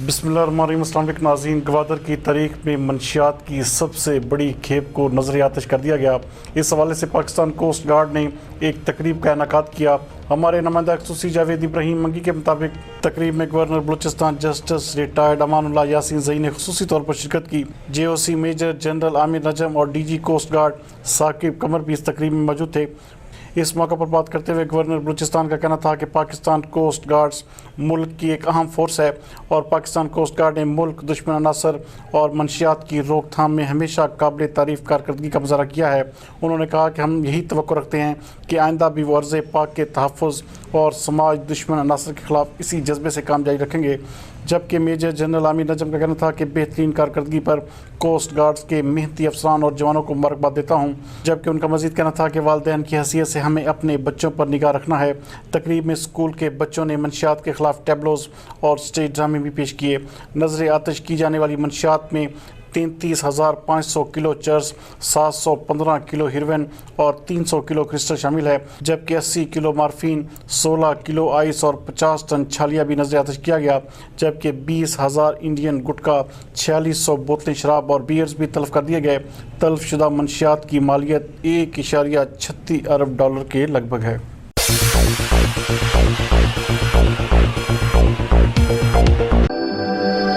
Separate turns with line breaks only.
बिस्मिल्लाहिर्रहमानिर्रहीम। अस्सलाम वालेकुम नाज़रीन, गवादर की तारीख में मंशियात की सबसे बड़ी खेप को नजर आतिश कर दिया गया। इस हवाले से पाकिस्तान कोस्ट गार्ड ने एक तकरीब का इनेकाद किया। हमारे नुमाइंदा खसूसी जावेद इब्राहिम मंगी के मुताबिक तकरीब में governor Balochistan justice retired Amanullah Yasinzai ने खसूसी तौर पर शिरकत की। JOC major general Amir Najam और DG coast guard Saqib Qamar भी इस तकरीब में मौजूद थे। इस मौके पर बात करते हुए गवर्नर बलूचिस्तान का कहना था कि पाकिस्तान कोस्ट गार्ड्स मुल्क की एक अहम फोर्स है और पाकिस्तान कोस्ट गार्ड ने मुल्क दुश्मन अनासर और मंशियात की रोकथाम में हमेशा काबिल तारीफ़ कारकर्दगी का मुजाहरा किया है। उन्होंने कहा कि हम यही तवक्को रखते हैं कि आइंदा भी वो अर्ज़ पाक के तहफ़्फ़ुज़ और समाज दुश्मन अनासर के ख़िलाफ़ इसी जज्बे से काम जारी रखेंगे। जबकि मेजर जनरल आमिर नजम का कहना था कि बेहतरीन कारकर्दगी पर कोस्ट गार्ड्स के मेहनती अफसरान और जवानों को मुबारकबाद देता हूँ। जबकि उनका मज़ीद कहना था कि वालिदैन की हैसियत से हमें अपने बच्चों पर निगाह रखना है। तकरीब में स्कूल के बच्चों ने मंशियात के ख़िलाफ़ टैबलोज़ और स्टेज ड्रामे भी पेश किए। नजर आतिश की जाने वाली मंशियात में 33,500 किलो चर्स, 715 किलो हीरोइन और 300 किलो क्रिस्टल शामिल है। जबकि 80 किलो मार्फिन, 16 किलो आइस और 50 टन छालिया भी नजर आतिश किया गया। जबकि 20,000 इंडियन गुटका, 4600 बोतलें शराब और बियर्स भी तलब कर दिए गए। तलब शुदा मंशियात की मालियत $1.36 अरब के लगभग है।